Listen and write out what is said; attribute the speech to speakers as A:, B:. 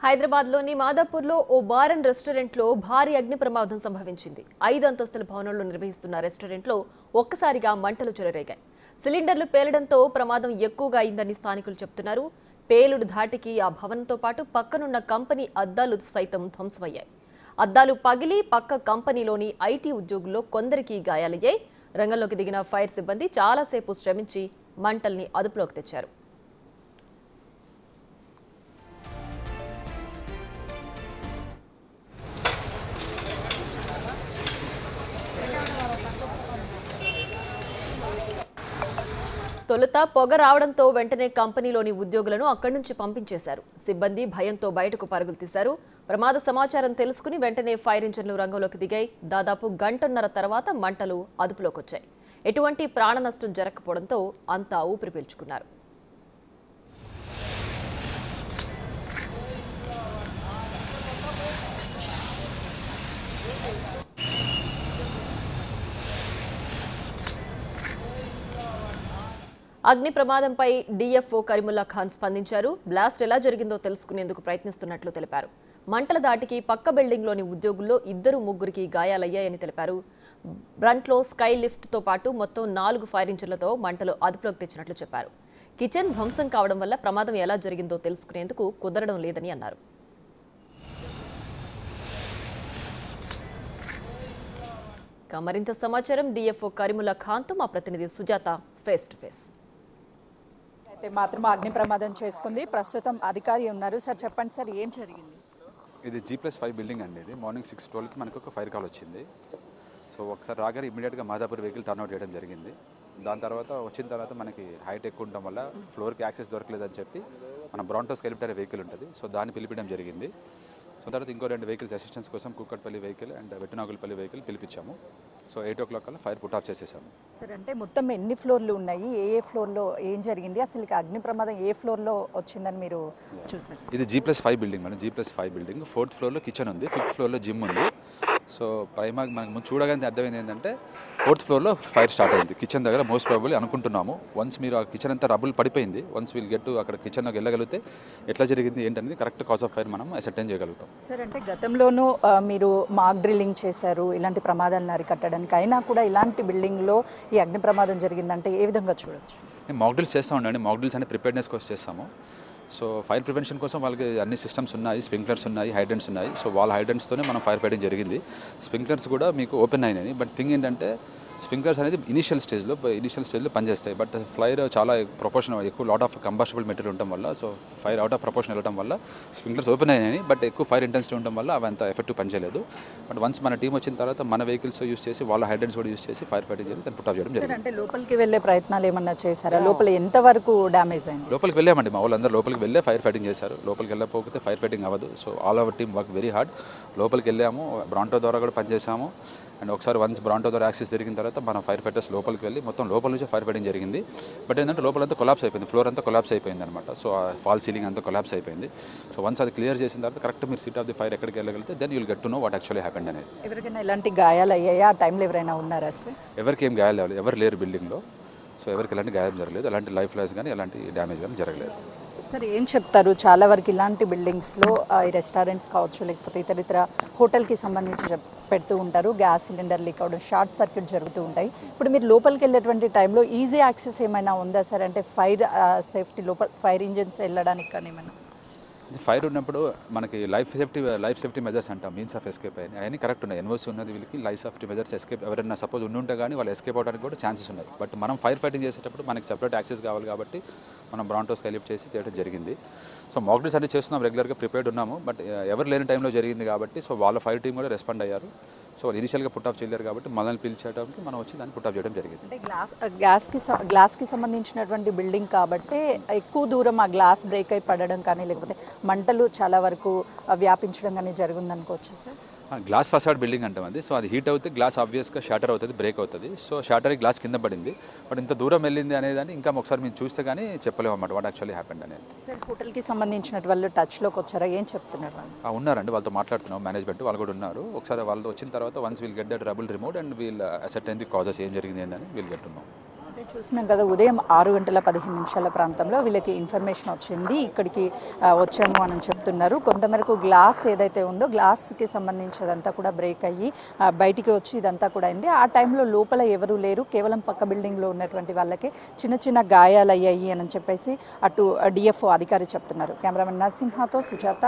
A: హైదరాబాద్లోని మాదాపూర్లో ఓ bar and రెస్టారెంట్లో భారీ అగ్ని ప్రమాదం సంభవించింది. 5 అంతస్తుల భవనంలో నిర్వహిస్తున్న రెస్టారెంట్లో ఒక్కసారిగా మంటలు చెలరేగాయి. సిలిండర్లు పేలడంతో ప్రమాదం ఎక్కువగా అయిందని స్థానికులు చెబుతున్నారు. పేలుడు ధాటికి ఆ భవనంతో పాటు పక్కనున్న కంపెనీ అద్దాలు సైతం ధ్వంసమయ్యాయి. అద్దాలు పగిలి పక్క కంపెనీలోని ఐటీ ఉద్యోగుల్లో కొందరికి గాయాలయ్యాయి. రంగంలోకి దిగిన ఫైర్ సిబ్బంది చాలాసేపు శ్రమించి మంటల్ని అదుపులోకి తెచ్చారు. తొలుత పొగ రావడంతో వెంటనే కంపెనీలోని ఉద్యోగులను అక్కడి నుంచి పంపించేశారు. సిబ్బంది భయంతో బయటకు పరుగులు తీశారు. ప్రమాద సమాచారం తెలుసుకుని వెంటనే ఫైర్ ఇంజన్లు రంగంలోకి దిగాయి. దాదాపు గంటన్నర తర్వాత మంటలు అదుపులోకి వచ్చాయి. ఎటువంటి ప్రాణ నష్టం జరగకపోవడంతో అంతా ఊపిరి పీల్చుకున్నారు. అగ్ని ప్రమాదంపై డీఎఫ్ఓ కరీముల్లా ఖాన్ స్పందించారు. బ్లాస్ట్ ఎలా జరిగిందో తెలుసుకునేందుకు ప్రయత్నిస్తున్నట్లు తెలిపారు. మంటల దాటికి పక్క బిల్డింగ్లోని ఉద్యోగుల్లో 2-3కి గాయాలయ్యాయని తెలిపారు. బ్రంట్లో స్కై లిఫ్ట్తో పాటు మొత్తం 4 ఫైర్ ఇంజన్లతో మంటలు అదుపులోకి తెచ్చినట్లు చెప్పారు. కిచెన్ ధ్వంసం కావడం వల్ల ప్రమాదం ఎలా జరిగిందో తెలుసుకునేందుకు కుదరడం లేదని అన్నారు. మరింత సమాచారం డీఎఫ్ఓ కరీముల్లా ఖాన్తో మా ప్రతినిధి సుజాత ఫేస్ టు ఫేస్.
B: మాత్రం అగ్ని ప్రమాదం చేసుకుంది. ప్రస్తుతం అధికారి ఉన్నారు. సార్ చెప్పండి సార్, ఏం జరిగింది?
C: ఇది G+5 బిల్డింగ్ అండి. ఇది మార్నింగ్ 6:12కి మనకు ఒక ఫైర్ కాల్ వచ్చింది. సో ఒకసారి రాగానే ఇమీడియట్గా మాదాపూర్ వెహికల్ టర్న్అవుట్ చేయడం జరిగింది. దాని తర్వాత వచ్చిన తర్వాత మనకి హైట్ ఎక్కువ ఉండడం వల్ల ఫ్లోర్కి యాక్సెస్ దొరకలేదని చెప్పి మన బ్రాంటో స్కెలిప్టర్ వెహికల్ ఉంటుంది. సో దాన్ని పిలిపించడం జరిగింది. సో తర్వాత ఇంకో 2 వెహికల్స్ అసిస్టెన్స్ కోసం Kukatpally vehicle and Vattinagulapally vehicle పిలిపించాము. సో 8 o'clock కల్లా ఫైర్ పుట్ ఆఫ్ చేసేసాము.
B: సార్ అంటే మొత్తం ఎన్ని ఫ్లోర్లు ఉన్నాయి, ఏ ఫ్లోర్లో ఏం జరిగింది, అసలు అగ్ని ప్రమాదం ఏ ఫ్లోర్లో వచ్చిందని మీరు చూసారు?
C: ఇది G+5 building madam. G+5 building 4th ఫ్లోర్లో కిచెన్ ఉంది, 5th ఫ్లోర్లో జిమ్ ఉంది. సో ప్రైమాగ్ మనకు ముందు చూడగానే అర్థమైంది ఏంటంటే 4th ఫ్లోర్లో ఫైర్ స్టార్ట్ అయింది కిచెన్ దగ్గర. మోస్ట్ ప్రాబబ్లీ అనుకుంటున్నాము. వన్స్ మీరు ఆ కిచెన్ అంతా రబ్బులు పడిపోయింది. వన్స్ వీల్ గెట్ అక్కడ కిచెన్లోకి వెళ్ళగలిగితే ఎట్లా జరిగింది ఏంటనేది కరెక్ట్ కాజ్ ఆఫ్ ఫైర్ మనం అసర్టైన్ చేయగలుగుతాం.
B: సార్ అంటే గతంలోనూ మీరు మాక్ డ్రిల్లింగ్ చేశారు ఇలాంటి ప్రమాదాలను అరికట్టడానికి, అయినా కూడా ఇలాంటి బిల్డింగ్లో ఈ అగ్ని ప్రమాదం జరిగిందంటే ఏ విధంగా చూడొచ్చు?
C: మేము మాక్ డ్రిల్స్ చేస్తూ ఉండండి. మాక్ డ్రిల్స్ అనే ప్రిపేర్నెస్ కోసం చేస్తాము. సో ఫైర్ ప్రివెన్షన్ కోసం వాళ్ళకి అన్ని సిస్టమ్స్ ఉన్నాయి, స్ప్రింక్లర్స్ ఉన్నాయి, హైడ్రెంట్స్ ఉన్నాయి. సో వాళ్ళ హైడ్రెంట్స్తోనే మనం ఫైర్ ఫైటింగ్ జరిగింది. స్ప్రింక్లర్స్ కూడా మీకు ఓపెన్ అయినాయి. బట్ థింగ్ ఏంటంటే స్ప్రింక్లర్స్ అనేది ఇనిషియల్ స్టేజ్లో పనిచేస్తాయి. బట్ ఫైర్ చాలా ప్రపోర్షన్ ఎక్కువ లాట్ ఆఫ్ కంబస్టబుల్ మెటీరియల్ ఉండటం వల్ల, so fire out of proportion వెళ్ళడం వల్ల స్ప్రింక్లర్స్ ఓపెన్ అయినాయి. బట్ ఎక్కువ ఫైర్ ఇంటెన్సిటీ ఉండడం వల్ల అవి అంత ఎఫెక్టివ్ పనిచేయలేదు. బట్ వన్స్ మన టీం వచ్చిన తర్వాత మన వెహికల్స్ యూస్ చేసి వాళ్ళ హైడ్రెంట్స్ కూడా యూస్ చేసి ఫైర్ ఫైటింగ్ చేసి పుట్ ఆఫ్ చేయడం జరిగింది.
B: అంటే లోపలికి వెళ్ళే ప్రయత్నాలు ఏమన్నా చేశారా? లోపల ఎంతవరకు డ్యామేజ్ అయింది?
C: లోపలికి వెళ్ళామండి. మా వాళ్ళందరూ లోపలికి వెళ్ళే ఫైర్ ఫైటింగ్ చేశారు. లోపలికి వెళ్ళకపోతే ఫైర్ ఫైటింగ్ అవ్వదు. So all our team work very hard. లోపలికి వెళ్ళాము, బ్రాంటో ద్వారా కూడా పనిచేసాము. అండ్ ఒకసారి వన్స్ బ్రాంటో ద్వారా యాక్సెస్ జరిగిన తర్వాత మన ఫైర్ ఫైటర్స్ లోపలికి వెళ్ళి మొత్తం లోపల నుంచి ఫైర్ ఫైటింగ్ జరిగింది. బట్ ఏంటంటే లోపలంతా కొలాప్స్ అయిపోయింది, ఫ్లోర్ అంతా కొలాప్స్ అయిపోయింది అనమాట. సో ఫాల్ సీలింగ్ అంతా కొలాప్స్ అయిపోయింది. సో వన్స్ అది క్లియర్ చేసిన తర్వాత కరెక్ట్ మీరు సీట్ ఆఫ్ ది ఫైర్ ఎక్కడికి వెళ్ళగలిగితే then you'll get to know what actually happened అనేది.
B: ఎవరికైనా ఇలాంటి గాయాలు అయ్యాయా? ఆ టైంలో ఎవరైనా ఉన్నారా సార్?
C: ఎవరికి ఏం గాయాలు లేవు, ఎవరు లేరు బిల్డింగ్లో. సో ఎవరికి ఎలాంటి గాయం జరగలేదు, ఎలాంటి లైఫ్ లాస్ కానీ ఎలాంటి డ్యామేజ్ కానీ జరగలేదు.
B: సార్ ఏం చెప్తారు? చాలా వరకు ఇలాంటి బిల్డింగ్స్లో ఈ రెస్టారెంట్స్ కావచ్చు, లేకపోతే ఇతర హోటల్కి సంబంధించి పెడుతూ ఉంటారు. గ్యాస్ సిలిండర్ లీక్ అవ్వడం, షార్ట్ సర్క్యూట్ జరుగుతూ ఉంటాయి. ఇప్పుడు మీరు లోపలికి వెళ్ళేటువంటి టైంలో ఈజీ యాక్సెస్ ఏమైనా ఉందా సార్? అంటే ఫైర్ సేఫ్టీ లోపల ఫైర్ ఇంజిన్స్ వెళ్ళడానికి కానీ ఏమైనా?
C: ఫైర్ ఉన్నప్పుడు మనకి లైఫ్ సేఫ్టీ మెజర్స్ అంటాం, మీన్స్ ఆఫ్ ఎస్కేప్ అయ్యి అవన్నీ కరెక్ట్ ఉన్నాయి. ఎన్ఓసి ఉన్నది వీళ్ళకి లైఫ్ సేఫ్టీ మెజర్స్ ఎస్కేప్ ఎవరైనా సపోజ్ ఉంటే కానీ వాళ్ళు ఎస్కేప్ అవడానికి కూడా ఛాన్సెస్ ఉన్నాయి. బట్ మనం ఫైర్ ఫైటింగ్ చేసేటప్పుడు మనకి సెపరేట్ యాక్సెస్ కావాలి కాబట్టి మనం బ్రాంటో స్కై లిఫ్ట్ చేసి చేయడం జరిగింది. సో మాక్ డ్రిల్స్ అన్ని చేస్తున్నాం, రెగ్యులర్గా ప్రిపేర్డ్ ఉన్నాము. బట్ ఎవరు లేని టైంలో జరిగింది కాబట్టి సో వాళ్ళ ఫైర్ టీం కూడా రెస్పాండ్ అయ్యారు. సో వాళ్ళు ఇనిషియల్గా పుట్ ఆఫ్ చేయలేరు కాబట్టి మనల్ని పిలిచేయడానికి మనం వచ్చి దాన్ని పుట్ ఆఫ్ చేయడం జరిగింది.
B: అంటే గ్లాస్కి సంబంధించినటువంటి బిల్డింగ్ కాబట్టి ఎక్కువ దూరం ఆ గ్లాస్ బ్రేక్ అయి పడడం కానీ, లేకపోతే మంటలు చాలా వరకు వ్యాపించడం కానీ జరిగింది అనుకోవచ్చు సార్?
C: గ్లాస్ ఫసాడ్ బిల్డింగ్ అంటాం అది. సో అది హీట్ అవుతుంది, గ్లాస్ ఆబ్వియస్గా షాటర్ అవుతుంది, బ్రేక్ అవుతుంది. సో షాటర్ గ్లాస్ కింద పడింది. బట్ ఇంత దూరం వెళ్ళింది అనేదాన్ని ఇంకా ఒకసారి మేము చూస్తే కానీ చెప్పలేము అన్నమాట వాట్ యాక్చువల్లీ హ్యాపెండ్ అనేది.
B: సార్ హోటల్కి సంబంధించిన వాళ్ళు టచ్లోకి వచ్చారా? ఏం చెప్తున్నారు వాళ్ళు?
C: ఉన్నారండి, వాళ్ళతో మాట్లాడుతున్నాం, మేనేజ్మెంట్ వాళ్ళు కూడా ఉన్నారు. ఒకసారి వాళ్ళతో వచ్చిన తర్వాత once we'll get that rubble remote and we'll ascertain the causes ఏం జరిగింది ఏంటని వీల్ గెట్ ఉన్నాం.
B: చూసినాం కదా, ఉదయం 6:15 ప్రాంతంలో వీళ్ళకి ఇన్ఫర్మేషన్ వచ్చింది, ఇక్కడికి వచ్చాము అని చెప్తున్నారు. కొంతమేరకు గ్లాస్ ఏదైతే ఉందో గ్లాస్కి సంబంధించినంతా కూడా బ్రేక్ అయ్యి బయటికి వచ్చి ఇదంతా కూడా అయింది. ఆ టైంలో లోపల ఎవరూ లేరు, కేవలం పక్క బిల్డింగ్లో ఉన్నటువంటి వాళ్ళకి చిన్న చిన్న గాయాలు అయ్యాయి అని చెప్పేసి అటు డిఎఫ్ఓ అధికారి చెప్తున్నారు. కెమెరామెన్ నరసింహతో సుజాత.